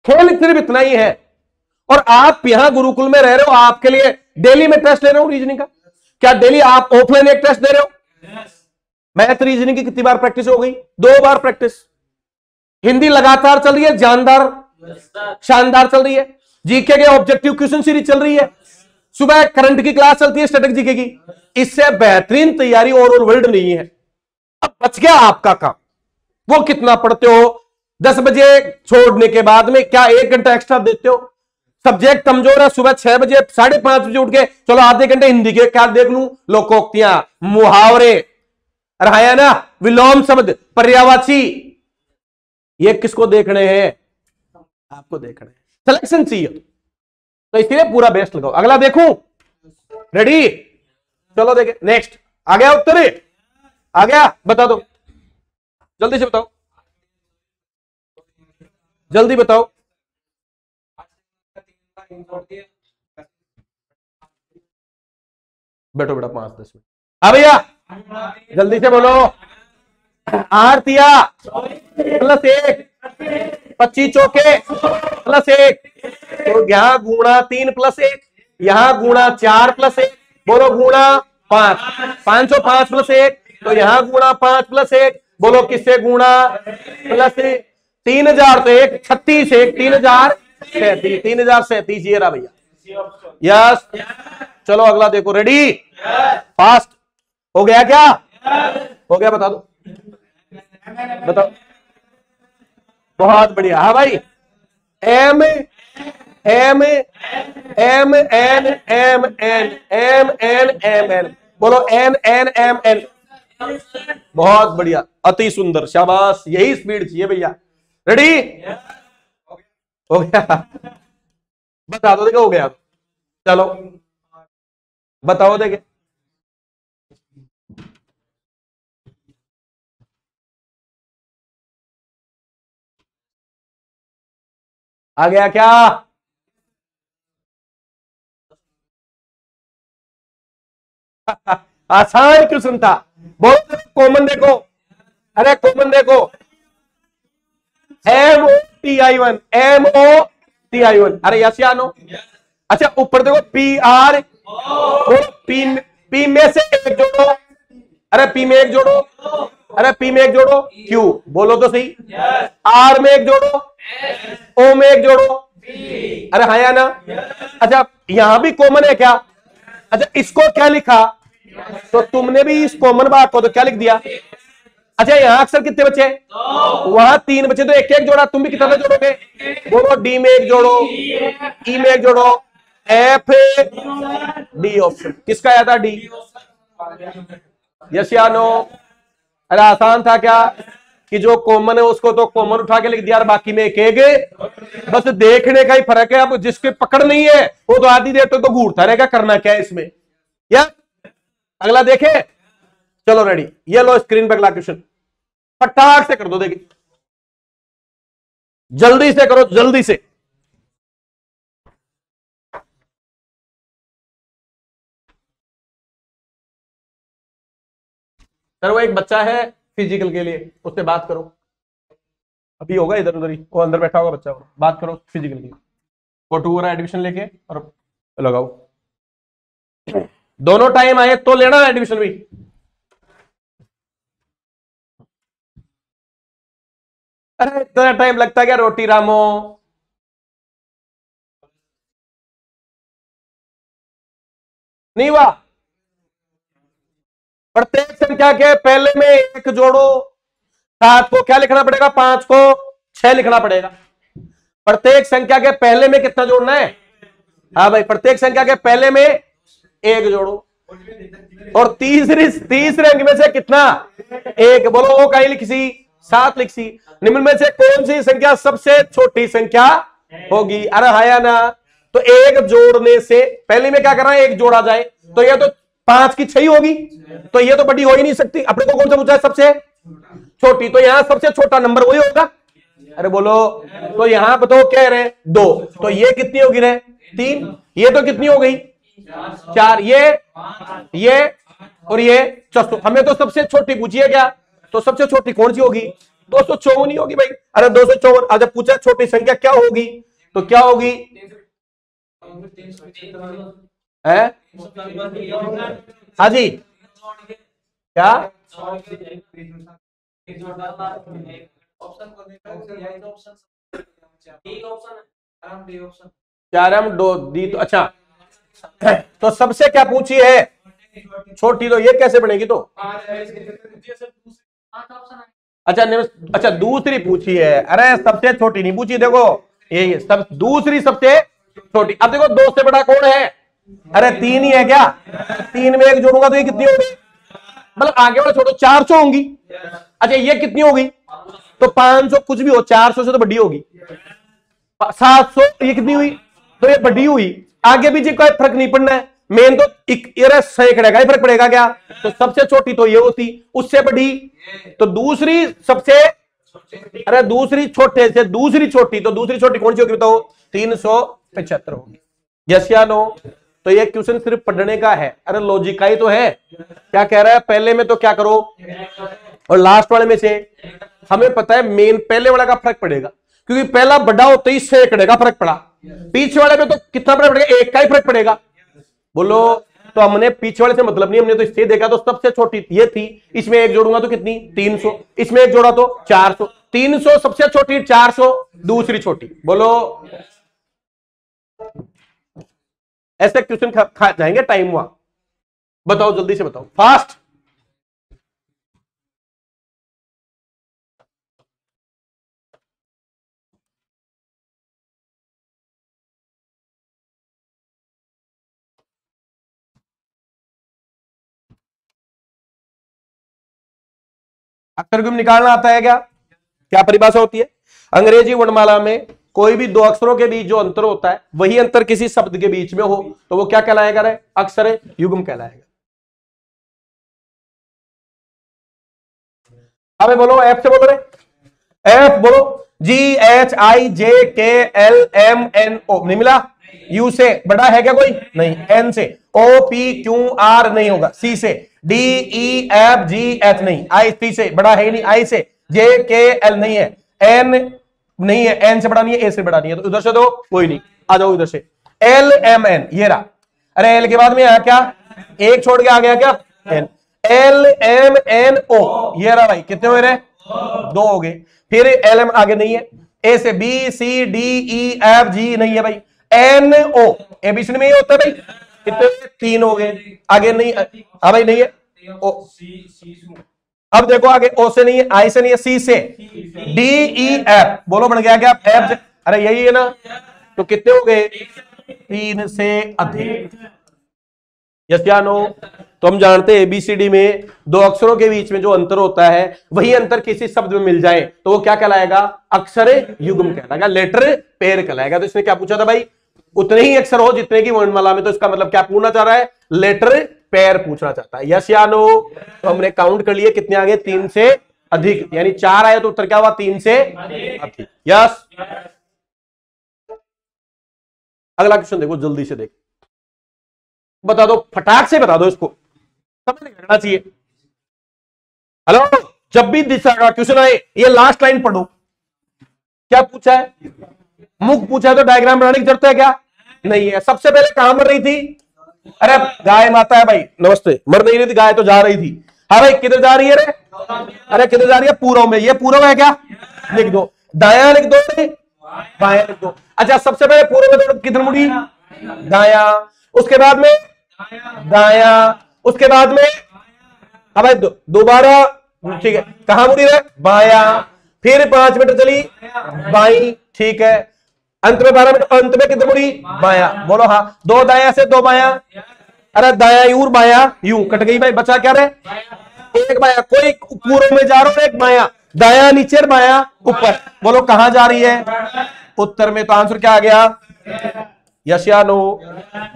खेल सिर्फ इतना ही है। और आप यहां गुरुकुल में रह रहे हो, आपके लिए डेली में टेस्ट ले रहे हो रीजनिंग का, क्या डेली आप ऑफलाइन एक टेस्ट दे रहे हो? मैथ रीजनिंग की कितनी बार प्रैक्टिस हो गई, 2 बार प्रैक्टिस। हिंदी लगातार चल रही है, जानदार शानदार चल रही है। जीके के ऑब्जेक्टिव क्वेश्चन सीरीज चल रही है, सुबह करंट की क्लास चलती है स्टैटिक जीके की। इससे बेहतरीन तैयारी और वर्ल्ड नहीं है। अब बच गया आपका काम, वो कितना पढ़ते हो, 10 बजे छोड़ने के बाद में क्या 1 घंटा एक्स्ट्रा देते हो? सब्जेक्ट कमजोर है, सुबह 6 बजे 5:30 बजे उठ के चलो आधे घंटे हिंदी के क्या देख लूं, लोकोक्तियां, मुहावरे, रहा ना विलोम शब्द, पर्यायवाची, ये किसको देखने हैं? आपको देखना है, सिलेक्शन चाहिए तो इसलिए पूरा बेस्ट लगाओ। अगला देखूं, रेडी, चलो देखे नेक्स्ट। आ गया उत्तर, आ गया, बता दो जल्दी से, बताओ जल्दी बताओ। बैठो बेटा 5-10 मिनट। हाँ भैया जल्दी से बोलो। 8 तिया +1, 25 चौके +1, तो यहां गुणा 3 +1, यहां गुणा 4 +1, बोलो गुणा 5, 505 +1, तो यहां गुणा 5 +1, बोलो किससे गुणा प्लस 3000, तो 1 36, 1 3037, 3037 ये रहा भैया, यस। चलो अगला देखो, रेडी, फास्ट हो गया क्या, हो गया, बता दो, बताओ, बहुत बढ़िया। हाँ भाई, M M M N M N M N M N, बोलो एन एन एम एन, बहुत बढ़िया, अति सुंदर, शाबाश, यही स्पीड चाहिए भैया। रेडी, हो गया, बता दो देखो, हो गया, चलो बताओ देखे, आ गया क्या? आसान क्वेश्चन था। बहुत कॉमन देखो, अरे कॉमन देखो, MOTI1, MOTI1, अरे यस या नो? अच्छा ऊपर देखो PR, पी पी में से एक जोड़ो, अरे पी में एक जोड़ो, अरे पी में एक जोड़ो, क्यू बोलो तो सही, आर में एक जोड़ो, ओ में एक जोड़ो, अरे हाँ या ना? अच्छा यहां भी कॉमन है क्या? अच्छा इसको क्या लिखा? तो तुमने भी इस कॉमन भाग को तो क्या लिख दिया? अच्छा यहां अक्सर कितने बचे? वहां 3 बचे, तो एक एक जोड़ा, तुम भी कितना जोड़ोगे? बोलो डी में एक जोड़ो, ई में एक जोड़ो, एफ, डी ऑप्शन किसका आया था? डी। यस या नो? अरे आसान था क्या कि जो कॉमन है उसको तो कॉमन उठा के लिख दिया और बाकी में एक एक, बस देखने का ही फर्क है। अब जिसके पकड़ नहीं है वो तो आधी देर तो घूरता रहेगा, करना क्या है इसमें? या अगला देखे, चलो रेडी, ये लो स्क्रीन पे अगला क्वेश्चन, फटाक से कर दो, देखिए जल्दी से करो, जल्दी से। सर वो एक बच्चा है फिजिकल के लिए, उससे बात करो, अभी होगा इधर उधर ही, वो अंदर बैठा होगा बच्चा, बात करो फिजिकल की, वो 2 एडमिशन लेके और लगाओ, दोनों टाइम आए तो लेना एडमिशन भी। अरे इतना टाइम लगता है क्या रोटी रामो? नहीं हुआ? प्रत्येक संख्या के पहले में एक जोड़ो, 7 को क्या लिखना पड़ेगा? 5 को 6 लिखना पड़ेगा। प्रत्येक संख्या के पहले में कितना जोड़ना है? हाँ भाई, प्रत्येक संख्या के पहले में एक जोड़ो, और तीसरे अंक में से कितना? एक। बोलो वो कहीं लिखी सी? 7 लिख सी। निम्न में से कौन सी संख्या सबसे छोटी संख्या होगी? अरे हाँ या ना? तो एक जोड़ने से पहले में क्या करना है? एक जोड़ा जाए, तो यह तो 5 की 6 होगी, तो ये तो बड़ी हो ही नहीं सकती। अपने को कौन सा पूछा है? सबसे छोटी, तो यहां सबसे छोटा नंबर वही होगा। अरे बोलो, तो यहां बताओ क्या रहे? 2, तो ये कितनी होगी रे? 3। ये तो कितनी हो गई? 4। ये और ये 400। हमें तो सबसे छोटी पूछी है क्या? तो सबसे छोटी कौन सी होगी? 254 ही होगी भाई। अरे 254। अच्छा पूछा छोटी संख्या क्या होगी, तो क्या होगी? है हाँ जी, क्या? चार हम दो दी, तो अच्छा तो सबसे क्या पूछी है? छोटी। तो ये कैसे बनेगी? तो अच्छा अच्छा दूसरी पूछी है। अरे सबसे छोटी नहीं पूछी, देखो ये सब दूसरी सबसे छोटी। अब देखो 2 से बड़ा कौन है? अरे 3 ही है क्या? 3 में एक जोड़ूंगा तो ये कितनी होगी? मतलब आगे वाला छोड़ो, 400 होंगी। अच्छा ये कितनी होगी? तो 500 कुछ भी हो, 400 से तो बड़ी होगी। 700 ये कितनी हुई? तो ये बड़ी हुई। आगे पीछे कोई फर्क नहीं पड़ना है, मेन तो सैकड़े का ही फर्क पड़ेगा क्या? तो सबसे छोटी तो ये होती, उससे बड़ी तो दूसरी सबसे, अरे दूसरी छोटे से दूसरी छोटी, तो दूसरी छोटी कौन सी होगी बताओ? 375 होगी। यस या नो? तो ये क्वेश्चन सिर्फ पढ़ने का है। अरे लॉजिक का ही तो है। क्या कह रहा है? पहले में तो क्या करो और लास्ट वाले में से, हमें पता है मेन पहले वाले का फर्क पड़ेगा, क्योंकि पहला बड़ा होते ही सैकड़े का फर्क पड़ा। पीछे वाले में तो कितना फर्क पड़ेगा? 1 का ही फर्क पड़ेगा। बोलो, तो हमने पीछे वाले से मतलब नहीं, हमने तो इससे देखा, तो सबसे छोटी ये थी, इसमें एक जोड़ूंगा तो कितनी? 300। इसमें एक जोड़ा तो 400। 300 सबसे छोटी, 400 दूसरी छोटी। बोलो, ऐसे क्वेश्चन खा जाएंगे टाइम हुआ। बताओ जल्दी से बताओ, फास्ट। अक्षर गुम निकालना आता है क्या? क्या परिभाषा होती है? अंग्रेजी वर्णमाला में कोई भी 2 अक्षरों के बीच जो अंतर होता है, वही अंतर किसी शब्द के बीच में हो तो वो क्या कहलाएगा रे? अक्षर युग्म कहलाएगा। अबे बोलो, एफ से बोलो रे, एफ बोलो। GHIJKLMNO नहीं मिला? यू से बड़ा है क्या कोई? नहीं। एन से? ओ पी क्यू आर नहीं होगा। सी से? D E F G H नहीं। आई टी से बड़ा है ही नहीं। आई से? जे के एल नहीं है। एन नहीं है। एन से बड़ा नहीं है। ए से बड़ा नहीं है। तो उधर से दो, कोई नहीं, आ जाओ इधर से। एल एम एन ये रहा। अरे एल के बाद में आया क्या? एक छोड़ के आ गया क्या? N. L M N O ये रहा भाई। कितने हुए रहे? 2 हो गए। फिर एल एम आगे नहीं है। ए से B C D E F G नहीं है भाई। एन ओ एबीसी में ही होता है भाई। कितने? 3 हो गए। आगे नहीं। हाँ भाई नहीं है। ओ अब देखो आगे। ओ से नहीं है, आई से नहीं है, सी से? डी ई एफ बोलो बन गया क्या? एफ से? अरे यही है ना। तो कितने हो गए? 3 से अधिक। यस या नो? तो हम जानते हैं एबीसीडी में 2 अक्षरों के बीच में जो अंतर होता है वही अंतर किसी शब्द में मिल जाए तो वो क्या कहलाएगा? अक्षर युग्म कहलाएगा, लेटर पेयर कहलाएगा। तो इसने क्या पूछा था भाई? उतने ही अक्षर हो जितने की वर्णमाला में। तो इसका मतलब क्या पूछना चाह रहा है? लेटर पेयर पूछना चाहता है। यस या नो? तो हमने काउंट कर लिए कितने आ गए? 3 से अधिक, यानी 4 आए तो उत्तर क्या हुआ? 3 से अधिक। यस। अगला क्वेश्चन देखो, जल्दी से देखो, बता दो, फटाक से बता दो, इसको समझ लगना चाहिए। हेलो, जब भी दिशा का क्वेश्चन आए ये लास्ट लाइन पढ़ो। क्या पूछा है? मुख पूछा है तो डायग्राम बनाने की जरूरत है क्या? नहीं है। सबसे पहले कहां मर रही थी? अरे गाय माता है भाई। नमस्ते। मर नहीं रही थी गाय, तो जा रही थी। हाँ भाई किधर जा रही है रे? अरे किधर जा रही है? पूर्व में। ये पूर्व है क्या? लिख दो। दाया लिख दो, बाया लिख दो। अच्छा सबसे पहले पूर्व में किधर मुड़ी? दाया। उसके बाद में दाया। उसके बाद में अब दोबारा, ठीक है, कहां मुड़ी है? बाया। फिर 5 मीटर चली बाई, ठीक है। अंत में 12 मीटर, अंत में कितने मुड़ी? बाया। बोलो हाँ। 2 दाया से 2 बाया। अरे दाया यूं बाया यूं, कट गई भाई। बचा क्या रहे? 1 बाया। कोई पूर्व में जा रहा है, 1 बाया। दाया नीचे, बाया ऊपर। बोलो कहां जा रही है? उत्तर में। तो आंसर क्या आ गया? यस या नो?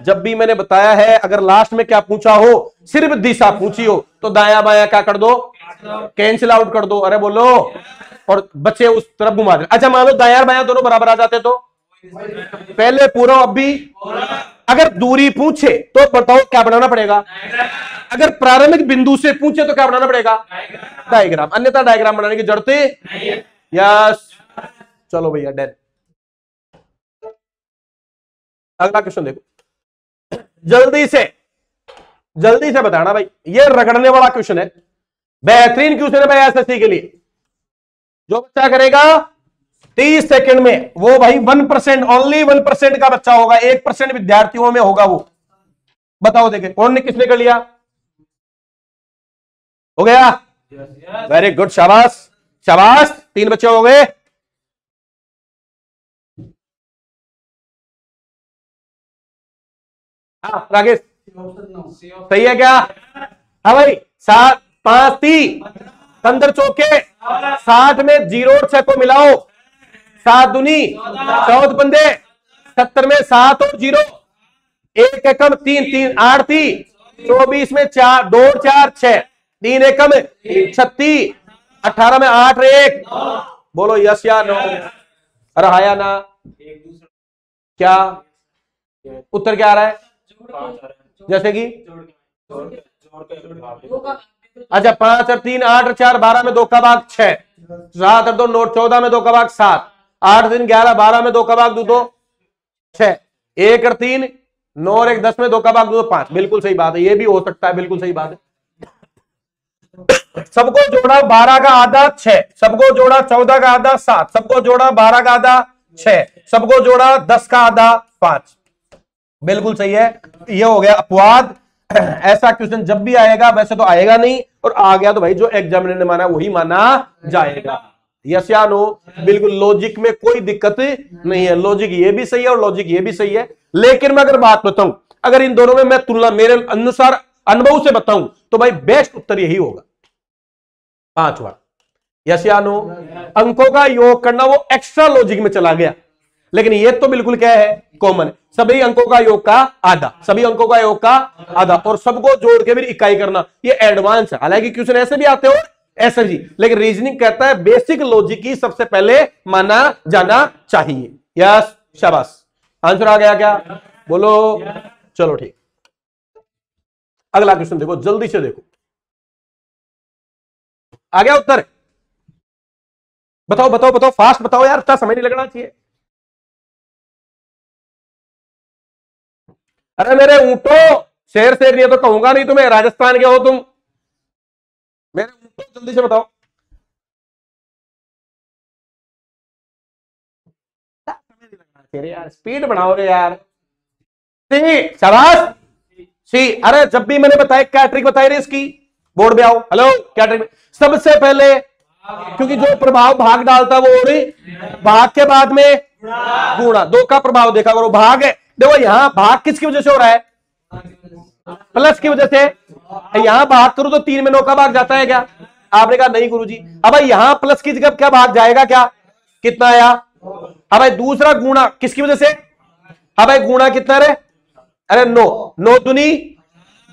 जब भी मैंने बताया है अगर लास्ट में क्या पूछा हो, सिर्फ दिशा पूछी हो तो दाया बाया क्या कर दो? कैंसिल आउट कर दो। अरे बोलो, और बच्चे उस तरफ घुमा दे। अच्छा मान लो दाया बाया दोनों बराबर आ जाते तो पहले पूरा, अब भी। अगर दूरी पूछे तो बताओ क्या बनाना पड़ेगा? अगर प्रारंभिक बिंदु से पूछे तो क्या बनाना पड़ेगा? डायग्राम। अन्यथा डायग्राम बनाने की जरूरत है। यस। चलो भैया डन। अगला क्वेश्चन देखो, जल्दी से बताना भाई। ये रगड़ने वाला क्वेश्चन है, बेहतरीन क्वेश्चन है भाई एसएससी के लिए। जो बच्चा करेगा 30 सेकंड में वो भाई 1%, ओनली 1% का बच्चा होगा। 1% विद्यार्थियों में होगा वो। बताओ देखे कौन ने, किसने कर लिया? हो गया? वेरी गुड, शाबाश शाबाश। 3 बच्चे हो गए। हाँ राकेश, सही है क्या? हाँ भाई। 7 5 30 15 चौके 60 में 0 और 6 को मिलाओ। 7 दूनी 14 पंदे 70 में 7 और 0, 1 एकम 3 3 8 थी 24 में 4 2 4 6 3 एकम 36, 18 में 8 1। बोलो यस या नो? अरे हाँ या ना? क्या उत्तर क्या आ रहा है? जैसे कि अच्छा 5 और 3 8 और 4 12 में 2 का भाग 6, 7 और 2 9 14 में 2 का भाग 7, 8 3 11 12 में 2 का भाग 2 6, 1 और 3 9 और 1 10 में 2 का भाग 2 5। बिल्कुल सही बात है, ये भी हो सकता है, बिल्कुल सही बात है। सबको जोड़ा 12 का आधा 6, सबको जोड़ा 14 का आधा 7, सबको जोड़ा 12 का आधा 6, सबको जोड़ा 10 का आधा 5। बिल्कुल सही है। ये हो गया अपवाद। ऐसा क्वेश्चन जब भी आएगा, वैसे तो आएगा नहीं, और आ गया तो भाई जो एग्जामिनर ने माना वही माना जाएगा। यस या नो? बिल्कुल लॉजिक में कोई दिक्कत नहीं है। लॉजिक ये भी सही है और लॉजिक ये भी सही है। लेकिन मैं अगर बात बताऊं, अगर इन दोनों में मैं तुलना मेरे अनुसार अनुभव से बताऊं तो भाई बेस्ट उत्तर यही होगा 5वां। यस या नो? अंकों का योग करना वो एक्स्ट्रा लॉजिक में चला गया, लेकिन ये तो बिल्कुल क्या है? कॉमन है। सभी अंकों का योग का आधा, सभी अंकों का योग का आधा, और सबको जोड़ के भी इकाई करना, ये एडवांस है। हालांकि क्वेश्चन ऐसे भी आते हो ऐसे भी, लेकिन रीजनिंग कहता है बेसिक लॉजिक ही सबसे पहले माना जाना चाहिए। यस शाबाश। आंसर आ गया क्या? बोलो। चलो ठीक, अगला क्वेश्चन देखो, जल्दी से देखो। आ गया उत्तर? बताओ बताओ बताओ, फास्ट बताओ यार, इतना समय नहीं लगना चाहिए। अरे मेरे ऊंटो, शेर शेर नहीं तो कहूंगा नहीं तुम्हें, राजस्थान के हो तुम। मेरे ऊंटो जल्दी से बताओ। समय नहीं लगना चाहिए यार, स्पीड बढ़ाओ रे यार। सी, शाबाश। सी। अरे जब भी मैंने बताया क्या ट्रिक बताई रे इसकी, बोर्ड पे आओ। हेलो, क्या ट्रिक? सबसे पहले, क्योंकि जो प्रभाव भाग डालता वो और भाग के बाद में गुणा, दो का प्रभाव देखा करो। भाग है, देखो यहां भाग किसकी वजह से हो रहा है? प्लस की वजह से। यहां भाग करो तो 3 में 9 का भाग जाता है क्या? आपने कहा नहीं गुरुजी। अब भाई यहां प्लस की जगह क्या भाग जाएगा क्या? कितना आया? अब भाई दूसरा गुणा किसकी वजह से? अब भाई गुणा कितना रे? अरे 9, 9 दूनी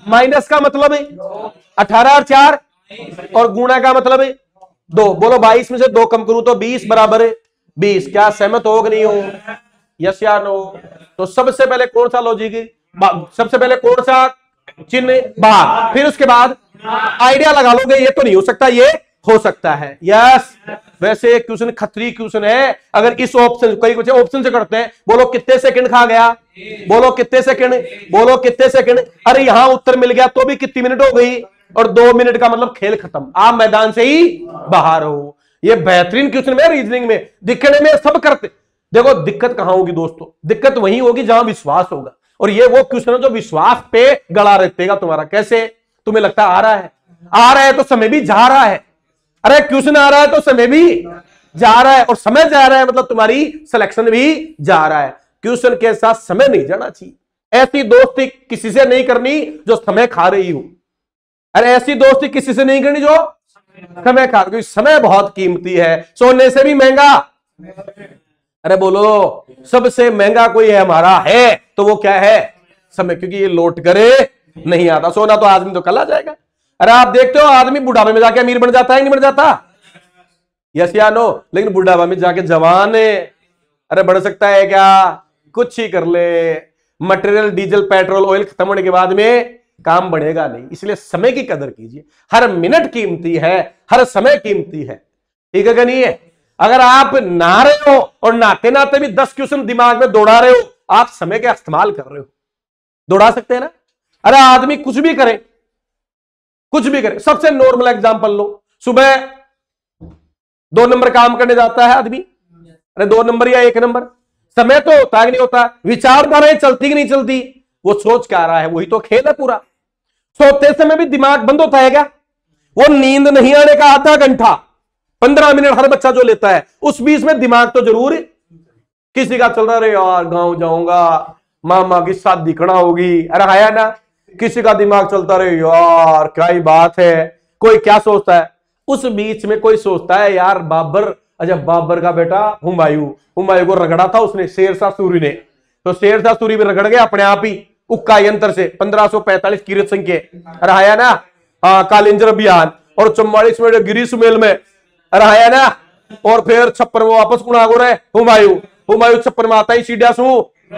माइनस का मतलब 18 और 4, और गुणा का मतलब 2। बोलो 22 में से 2 कम करूं तो 20 बराबर 20। क्या सहमत हो कि नहीं हो? यस या नो? तो सबसे पहले कौन सा लॉजिक, सबसे पहले कौन सा चिन्ह? भाग। फिर उसके बाद आइडिया लगा लोगे, ये तो नहीं हो सकता, ये हो सकता है। यस। वैसे क्वेश्चन खतरी क्वेश्चन है। अगर इस ऑप्शन, कई बच्चे ऑप्शन से करते हैं, बोलो कितने सेकंड खा गया? बोलो कितने सेकंड? बोलो कितने सेकंड? अरे यहां उत्तर मिल गया तो भी कितनी मिनट हो गई? और 2 मिनट का मतलब खेल खत्म, आप मैदान से ही बाहर हो। ये बेहतरीन क्वेश्चन में, रीजनिंग में दिखने में सब करते। देखो दिक्कत कहां होगी दोस्तों? दिक्कत वहीं होगी जहां विश्वास होगा। और ये वो क्वेश्चन है जो विश्वास पे गड़ा रहतेगा तुम्हारा। कैसे? तुम्हें लगता आ रहा है, आ रहा है तो समय भी जा रहा है। अरे क्वेश्चन आ रहा है तो समय भी जा रहा है, और समय जा रहा है मतलब तुम्हारी सिलेक्शन भी जा रहा है। क्वेश्चन के साथ समय नहीं जाना चाहिए। ऐसी दोस्ती किसी से नहीं करनी जो समय खा रही हो। अरे ऐसी दोस्ती किसी से नहीं करनी जो समय खा, क्योंकि समय बहुत कीमती है, सोने से भी महंगा। अरे बोलो, सबसे महंगा कोई है हमारा है तो वो क्या है? समय। क्योंकि ये लौट करे नहीं आता। सोना तो आदमी तो कल आ जाएगा। अरे आप देखते हो आदमी बुढ़ापे में जाके अमीर बन जाता है नहीं बन जाता? यस या नो? लेकिन बुढ़ापे में जाके जवान है, अरे बढ़ सकता है क्या? कुछ ही कर ले, मटेरियल डीजल पेट्रोल ऑयल खत्म होने के बाद में काम बढ़ेगा नहीं। इसलिए समय की कदर कीजिए। हर मिनट कीमती है, हर समय कीमती है। ठीक है कि नहीं है? अगर आप नहा रहे हो और नहाते नहाते भी 10 क्वेश्चन दिमाग में दौड़ा रहे हो, आप समय का इस्तेमाल कर रहे हो। दौड़ा सकते हैं ना? अरे आदमी कुछ भी करे, कुछ भी करे। सबसे नॉर्मल एग्जांपल लो, सुबह 2 नंबर काम करने जाता है आदमी। अरे 2 नंबर या 1 नंबर, समय तो होता है कि नहीं होता? विचारधाराएं चलती कि नहीं चलती? वो सोच क्या रहा है, वही तो खेल है पूरा। सोते समय भी दिमाग बंद होता है क्या? वो नींद नहीं आने का आधा घंटा 15 मिनट हर बच्चा जो लेता है, उस बीच में दिमाग तो जरूर किसी का चल रहा है, यार गांव जाऊंगा, मामा की शादी खड़ा होगी। अरे आया ना? किसी का दिमाग चलता रहे, यार क्या ही बात है। कोई क्या सोचता है? उस बीच में कोई सोचता है यार बाबर, अच्छा बाबर का बेटा हुमायूं, हुमायूं को रगड़ा था उसने शेरशाह सूरी ने, तो शेरशाह सूरी भी रगड़ गया अपने आप ही उक्का यंत्र से 1545 कीरत सिंह के। अरे आया ना? हाँ, कालिंजर अभियान। और 44 में गिरी सुमेल में। अरे आया ना? और फिर 56 में वापस कुणा गो रहे हुमायूं, हुमायूं 56 में आता ही सीढ़िया सू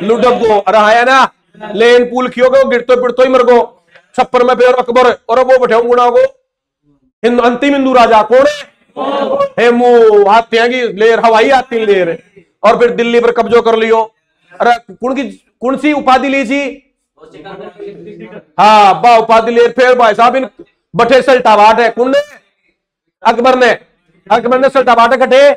लुडब गो। अरे आया ना? लेन पुल खियो गो, गिरतो पिटतो ही मर गो। 56 में फिर अकबर और वो बैठे गुणा गो। अंतिम हिंदू राजा कौन है? हेमू हाथियां की लेर, हवाई हाथी लेर। और फिर दिल्ली पर कब्जो कर लियो। अरे कौन सी उपाधि ली थी? हाँ बा उपाधि ले। फिर भाई साहब इन बठे सल्टावाट है कौन ने? अकबर ने। अकबर ने सल्टावाट कटे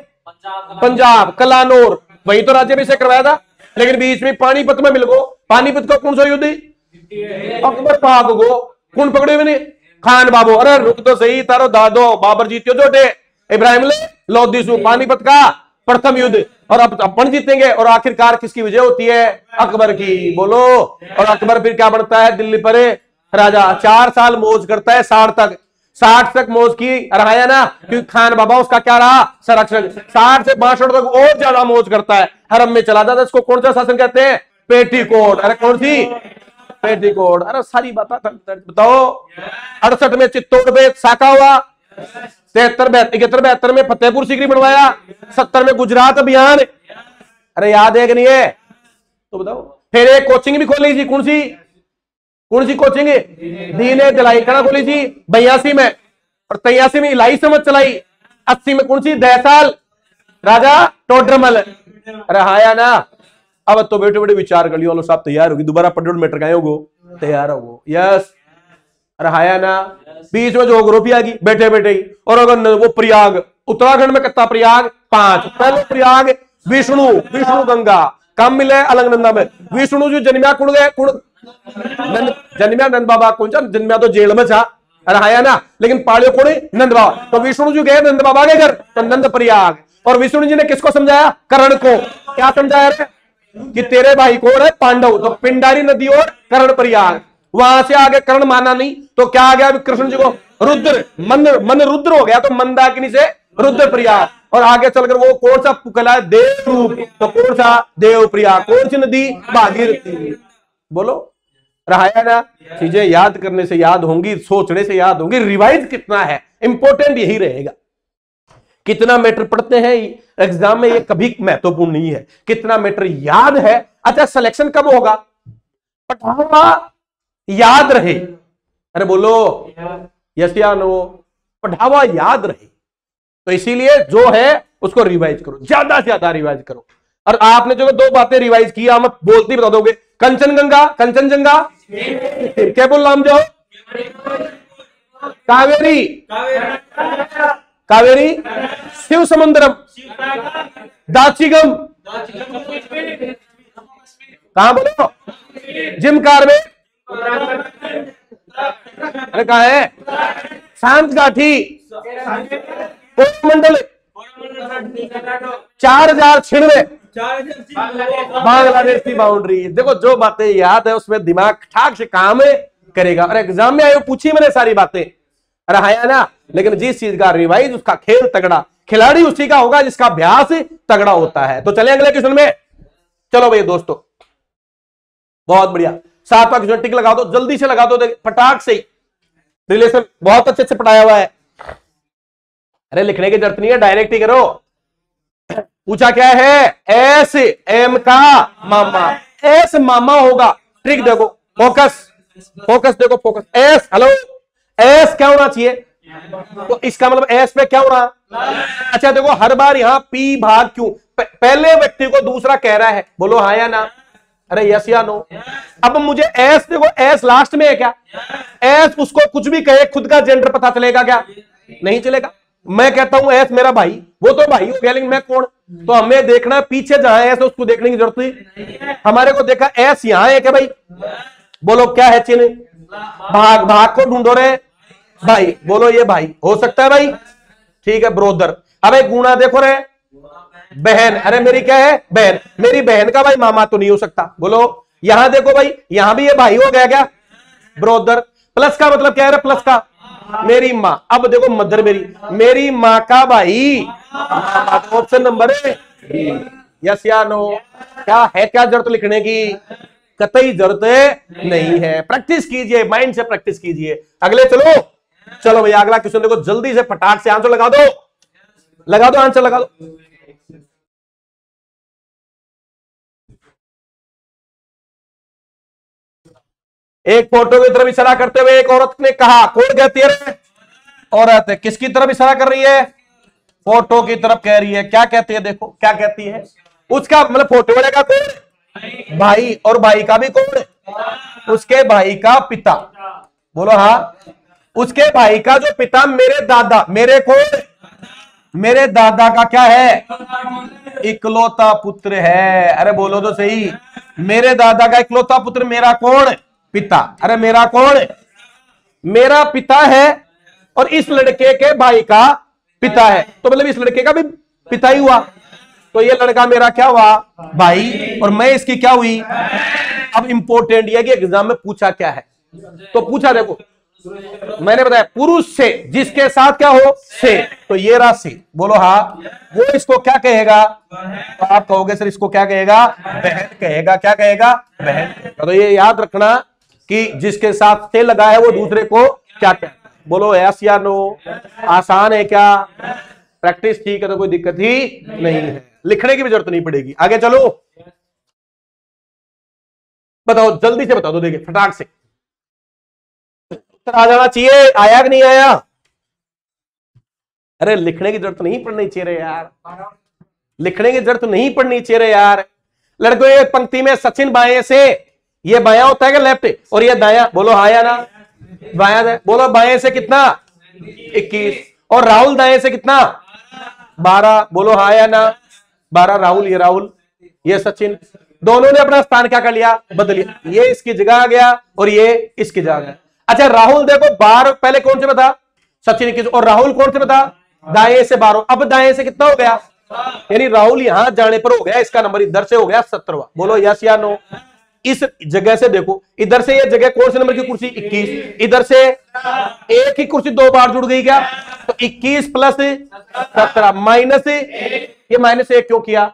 पंजाब कलानौर, वही तो राज्याभिषेक करवाया था। लेकिन बीच में पानीपत में मिल गो। पानीपत को कौन सा युद्ध? अकबर पाक गो। कौन पकड़े हुए ने? खान बाबू। अरे रुक तो सही, तारो दादो बाबर जीत्यो जोटे इब्राहिम ले लोधी सु। पानीपत का प्रथम युद्ध, और अब अपन जीतेंगे। और आखिरकार किसकी विजय होती है? अकबर की। बोलो। और अकबर फिर क्या बनता है? दिल्ली पर राजा। 4 साल मौज करता है, 60 तक मौज की। रहाया ना? क्योंकि खान बाबा उसका क्या रहा? संरक्षक। 60 से 62 तक और ज्यादा मौज करता है, हरम में चला जाता है। इसको कौन सा शासन कहते हैं? पेटीकोट। अरे कौन सी? पेटीकोट। अरे सारी बात बताओ। 68 में चित्तौड़ पे साका हुआ। 73 में फतेहपुर सीकरी बनवाया। 70 में गुजरात अभियान। अरे याद है कि नहीं है? तो बताओ। फिर एक कोचिंग भी खोली थी, कौन सी कोचिंग है? दीन जलाई कड़ा खोली थी 82 में, और 83 में इलाही समझ चलाई। 80 में कौन सी? दहसाल राजा टोडरमल रहाया ना। अब तो बेटे बेटे विचार कर लियो, लो साहब तैयार होगी, दोबारा पढ़ो मीटर गए होगो, तैयार होगो। यस रहाया ना। बीच में जो ग्रुप आ गई बैठे बैठे ही। और अगर वो प्रयाग, उत्तराखंड में कितना प्रयाग? 5। पहले प्रयाग विष्णु गंगा, कम मिले अलंगनंदा में। विष्णु जी जन्मिया कुड़ गए, जन्मिया नंद बाबा कौन सा? जन्मिया तो जेल में था, रहाया ना, लेकिन पालियो कोड़े नंद बाबा। तो विष्णु जी गए नंद बाबा के घर, तो नंद प्रयाग। और विष्णु जी ने किसको समझाया? कर्ण को। क्या समझाया कि तेरे भाई कौन है? पांडव। तो पिंडारी नदी और कर्ण प्रयाग। वहां से आगे कर्ण माना नहीं, तो क्या आ गया कृष्ण जी को? रुद्र, मन रुद्र हो गया, तो मंदाकिनी से रुद्र प्रयाग। और आगे चलकर वो कौन सा कहलाया? देव रूप। तो कौन सा? देव प्रयाग। कौन सी नदी? भागीरथी। बोलो रहाया ना। चीजें याद करने से याद होंगी, सोचने से याद होंगी। रिवाइज कितना है, इंपॉर्टेंट यही रहेगा। कितना मैटर पढ़ते हैं एग्जाम में, ये कभी महत्वपूर्ण नहीं है, कितना मैटर याद है। अच्छा सिलेक्शन कब होगा? पढ़ावा याद रहे। अरे बोलो यस या नो? पढ़ावा याद रहे, तो इसीलिए जो है उसको रिवाइज करो, ज्यादा से ज्यादा रिवाइज करो। और आपने जो 2 बातें रिवाइज की, आप बोलती बता दोगे। कंचनजंगा, कंचनजंगा क्या बोल नाम जो? कावेरी, कावेरी शिव समुद्रम, दाचिगम, कहां बोलो? जिम कार्बेट, अरे कहा है? शांत गाठी, मंडल 4096 बांग्लादेश की बाउंड्री। देखो जो बातें याद है उसमें दिमाग ठाक से काम करेगा। और एग्जाम में आयो पूछी मैंने सारी बातें, रहाया ना। लेकिन जिस चीज का रिवाइज, उसका खेल तगड़ा, खिलाड़ी उसी का होगा जिसका अभ्यास तगड़ा होता है। तो चले अगले क्वेश्चन में। चलो भाई दोस्तों, बहुत बढ़िया। 7वां क्वेश्चन टिक लगा दो, जल्दी से लगा दो, फटाक से। रिलेशन बहुत अच्छे से पढ़ाया हुआ है। अरे लिखने की जरूरत नहीं है, डायरेक्ट ही करो। पूछा क्या है? एस एम का मामा। एस मामा होगा। ट्रिक देखो, फोकस देखो, फोकस। एस, हेलो, एस क्या होना चाहिए? तो इसका मतलब एस पे क्या हो रहा? अच्छा देखो, हर बार यहां पी भाग क्यों? पहले व्यक्ति को दूसरा कह रहा है, बोलो हाँ या ना? अरे यस या नो? अब मुझे एस, देखो एस लास्ट में है क्या? एस उसको कुछ भी कहे, खुद का जेंडर पता चलेगा क्या? नहीं चलेगा। मैं कहता हूं एस मेरा भाई, वो तो भाई हो गया, लेकिन मैं कौन? तो हमें देखना पीछे जहां एस उसको देखने की जरूरत नहीं। हमारे को देखा एस यहां है क्या भाई? बोलो क्या है चिन्ह? भाग, भाग को ढूंढो रे भाई। बोलो ये भाई हो सकता है भाई, ठीक है ब्रोदर। अब गुणा देखो रे, बहन। अरे मेरी क्या है? बहन। मेरी बहन का भाई मामा तो नहीं हो सकता। बोलो यहां देखो भाई, यहां भी ये भाई हो गया क्या? ब्रोदर। प्लस का मतलब क्या है? प्लस का मेरी मां। अब देखो मदर, मेरी मां का भाई ऑप्शन नंबर है। यस या नो? क्या है? क्या जरूरत लिखने की? कतई जरूरत नहीं है। प्रैक्टिस कीजिए, माइंड से प्रैक्टिस कीजिए। अगले चलो भैया अगला क्वेश्चन देखो, जल्दी से फटाक से आंसर लगा दो, आंसर लगा दो। एक फोटो की तरफ इशारा करते हुए एक औरत ने कहा, कौन कहती है? औरत। किसकी तरफ इशारा कर रही है? फोटो की तरफ कह रही है। क्या कहती है? देखो क्या कहती है। उसका मतलब फोटो वाले का कौन? भाई। और भाई का भी कौन? उसके भाई का पिता। बोलो हाँ। उसके भाई का जो पिता, मेरे दादा, मेरे कौन? मेरे दादा का क्या है? इकलौता पुत्र है। अरे बोलो तो सही। मेरे दादा का इकलौता पुत्र मेरा कौन? पिता। अरे मेरा कौन? मेरा पिता है, और इस लड़के के भाई का पिता है, तो मतलब इस लड़के का भी पिता ही हुआ। तो ये लड़का मेरा क्या हुआ? भाई। और मैं इसकी क्या हुई? अब इंपॉर्टेंट यह कि एग्जाम में पूछा क्या है। तो पूछा देखो, मैंने बताया पुरुष से जिसके साथ क्या हो? से। तो ये रहा से। बोलो हाँ। वो इसको क्या कहेगा? तो आप कहोगे सर इसको क्या कहेगा? बहन कहेगा। क्या कहेगा? बहन। तो ये याद रखना कि जिसके साथ से लगा है वो दूसरे को क्या कहता है। बोलो यस या नो? आसान है क्या? प्रैक्टिस ठीक है तो कोई दिक्कत ही नहीं है, लिखने की भी जरूरत नहीं पड़ेगी। आगे चलो। बताओ जल्दी से बता दो, देखिए फटाक से उत्तर आ जाना चाहिए। आया कि नहीं आया? अरे लिखने की जरूरत नहीं पड़नी चाहिए यार, लिखने की जरूरत नहीं पड़नी चाहिए यार। लड़कों ये पंक्ति में सचिन बाएं से, ये बाया होता है कि लेफ्ट, और ये दाया, बोलो हाँ या ना? बाया, बोलो बाएं से कितना? 21। और राहुल दाएं से कितना? 12, बोलो हाँ या ना? 12 राहुल, ये राहुल, ये सचिन, दोनों ने अपना स्थान क्या कर लिया? बदल लिया। ये इसकी जगह आ गया और ये इसकी जगह आ गया। अच्छा राहुल देखो 12 पहले कौन से बता? सचिन 21, और राहुल कौन से बता? दाएं से 12। अब दाएं से कितना हो गया? यानी राहुल यहां जाने पर हो गया, इसका नंबर इधर से हो गया 17वां। बोलो यस या नो? इस जगह से देखो, इधर से ये जगह कौन से नंबर की कुर्सी? 21। इधर से एक ही कुर्सी 2 बार जुड़ गई क्या? तो 21 प्लस 17 माइनस, ये -1 क्यों किया?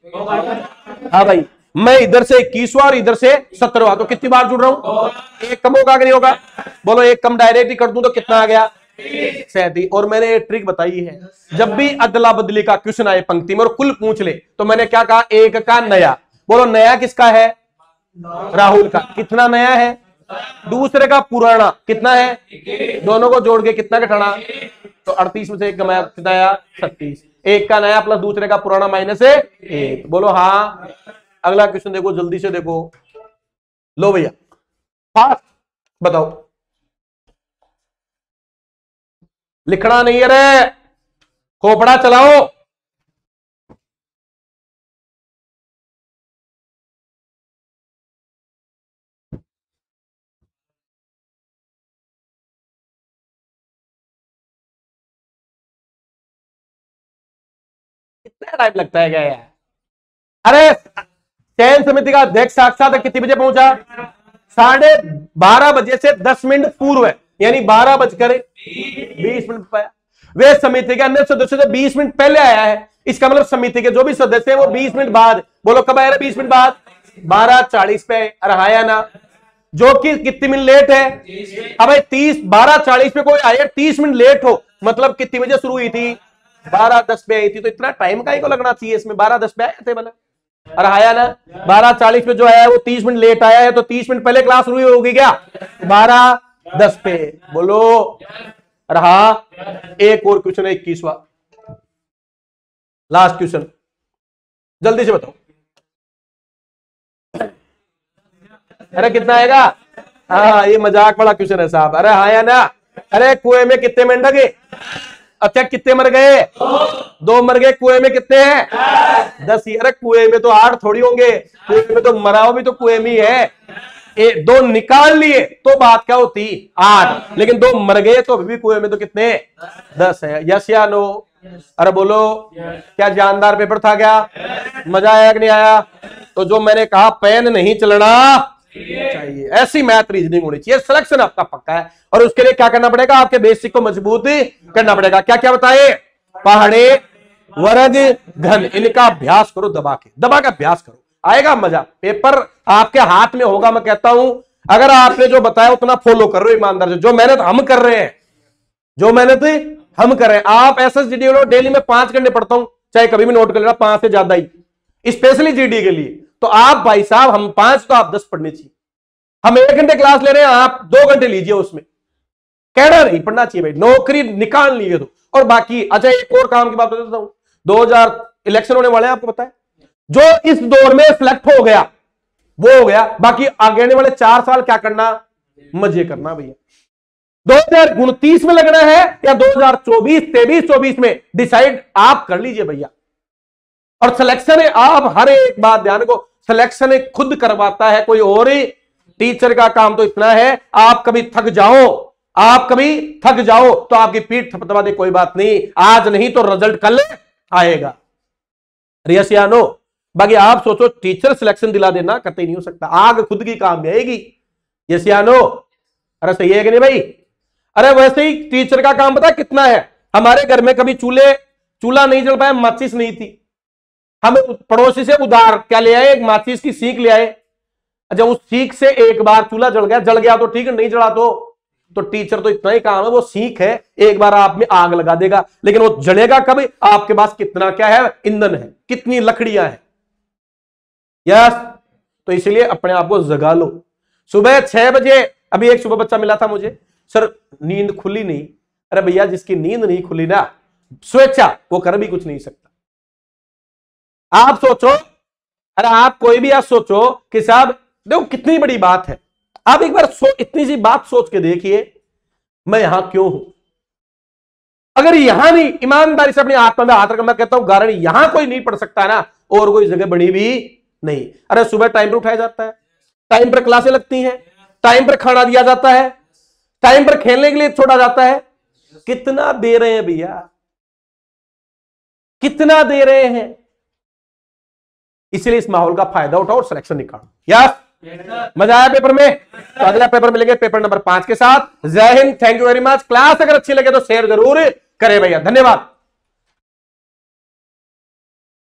हाँ भाई, मैं इधर से 21वां और इधर से 17वां, तो कितनी बार जुड़ रहा हूं? एक कम होगा कि नहीं होगा? बोलो एक कम डायरेक्ट ही कर दूं तो कितना आ गया? 37। और मैंने एक ट्रिक बताई है, जब भी अदला बदली का क्वेश्चन आए पंक्ति में और कुल पूछ ले, तो मैंने क्या कहा? एक का नया। बोलो नया किसका है? राहुल का। कितना नया है? दूसरे का पुराना। कितना है? दोनों को जोड़ के कितना घटाना? तो 38 में से 1 गमाया, कितना आया? 36। एक का नया प्लस दूसरे का पुराना माइनस 1। बोलो हाँ। अगला क्वेश्चन देखो, जल्दी से देखो, लो भैया फास्ट बताओ। लिखना नहीं है रे, खोपड़ा चलाओ। कितना टाइम लगता है क्या यार? अरे चयन समिति का अध्यक्ष साक्षात कितने बजे पहुंचा? 12:30 बजे से 10 मिनट पूर्व, यानी 12:20 पाया। वे समिति के अन्य सदस्यों से 20 मिनट पहले आया है। इसका मतलब समिति के जो भी सदस्य हैं वो 20 मिनट बाद, बोलो कब आया? 20 मिनट बाद। 12:40 पे आया ना, जो कि कितनी मिनट लेट है? अब 12:40 पे कोई आया 30 मिनट लेट हो, मतलब कितनी बजे शुरू हुई थी? 12:10 पे आई थी। तो इतना टाइम का ही को लगना चाहिए इसमें? 12:10 पे आए थे बोले, अरे आया ना। 12:40 पे जो है वो 30 मिनट लेट आया है, तो 30 मिनट पहले क्लास शुरू होगी क्या? 12:10 पे, बोलो। रहा एक और क्वेश्चन है, 21वां लास्ट क्वेश्चन, जल्दी से बताओ। अरे कितना आएगा? हाँ ये मजाक वाला क्वेश्चन है साहब। अरे हाँ या ना? अरे कुएं में कितने मेंढक है? अच्छा कितने मर गए? 2 मर गए। कुएं में कितने हैं? 10 ही। अरे कुएं में तो 8 थोड़ी होंगे, कुएं में तो मराओ भी तो कुएं में है। 2 निकाल लिए तो बात क्या होती? 8। लेकिन 2 मर गए तो अभी भी कुएं में तो कितने? 10 है। यस या नो? अरे बोलो क्या जानदार पेपर था क्या? मजा आया कि नहीं आया? तो जो मैंने कहा पेन नहीं चलना चाहिए, ऐसी मैथ रीजनिंग होनी चाहिए। सिलेक्शन आपका पक्का है, और उसके लिए क्या करना पड़ेगा? आपके बेसिक को मजबूत करना पड़ेगा। क्या क्या बताए? पहाड़े, वर्ग, घन, इनका अभ्यास करो, दबा के अभ्यास करो, आएगा मजा। पेपर आपके हाथ में होगा। मैं कहता हूं अगर आपने जो बताया उतना फॉलो कर रहे हो ईमानदार से, जो मेहनत हम कर रहे हैं, जो मेहनत हम कर रहे हैं। आप एसएसजीडी डेली में 5 घंटे पढ़ता हूं, चाहे कभी भी नोट कर लेना, 5 से ज्यादा ही, स्पेशली जीडी के लिए। तो आप भाई साहब, हम 5 तो आप 10 पढ़ने चाहिए। हम 1 घंटे क्लास ले रहे हैं, आप 2 घंटे लीजिए, उसमें कहना नहीं पढ़ना चाहिए भाई, नौकरी निकाल लिए तो। और बाकी अच्छा एक और काम की बात बता देता हूं, 2000 इलेक्शन होने वाले हैं, आपको पता है? जो इस दौर में सिलेक्ट हो गया वो हो गया, बाकी आगे आने वाले 4 साल क्या करना? मजे करना भैया। 2029 में लगना है या 2024 में, डिसाइड आप कर लीजिए भैया। और सिलेक्शन आप हर एक बात ध्यान को, सिलेक्शन खुद करवाता है, कोई और ही। टीचर का काम तो इतना है, आप कभी थक जाओ तो आपकी पीठ थपथपा दे, कोई बात नहीं, आज नहीं तो रिजल्ट कल आएगा। यस या नो? बाकी आप सोचो टीचर सिलेक्शन दिला देना कतई नहीं हो सकता, आग खुद की काम में आएगी। यस या नो? अरे सही है कि नहीं भाई? अरे वैसे ही टीचर का काम पता कितना है? हमारे घर में कभी चूल्हा नहीं जल पाया, माचिस नहीं थी, हम पड़ोसी से उधार क्या ले आए? एक माचिस की सीख ले आए। अच्छा उस सीख से एक बार चूल्हा जल गया तो ठीक है, नहीं जला तो टीचर तो इतना ही काम है, वो सीख है, एक बार आप में आग लगा देगा, लेकिन वो जलेगा कब? आपके पास कितना क्या है? ईंधन है, कितनी लकड़ियां हैं। यस? तो इसलिए अपने आप को जगा लो। सुबह 6 बजे, अभी एक सुबह बच्चा मिला था मुझे, सर नींद खुली नहीं। अरे भैया, जिसकी नींद नहीं खुली ना स्वेच्छा, वो कर भी कुछ नहीं सकता। आप सोचो, अरे आप कोई भी आप सोचो कि साहब देखो कितनी बड़ी बात है, आप एक बार इतनी सी बात सोच के देखिए, मैं यहां क्यों हूं। अगर यहां नहीं, ईमानदारी से अपनी आत्मा में हाथ रखकर मैं कहता हूं गारंटी यहां कोई नहीं पढ़ सकता ना, और कोई जगह बनी भी नहीं। अरे सुबह टाइम पर उठाया जाता है, टाइम पर क्लासें लगती हैं, टाइम पर खाना दिया जाता है, टाइम पर खेलने के लिए छोड़ा जाता है। कितना दे रहे हैं भैया, कितना दे रहे हैं। इसलिए इस माहौल का फायदा उठाओ और सिलेक्शन निकालो। यस, मजा आया पेपर में? तो अगला पेपर मिलेंगे पेपर नंबर 5 के साथ। जय Hind, thank you very much. Class अगर अच्छी लगे तो शेयर जरूर करें भैया, धन्यवाद।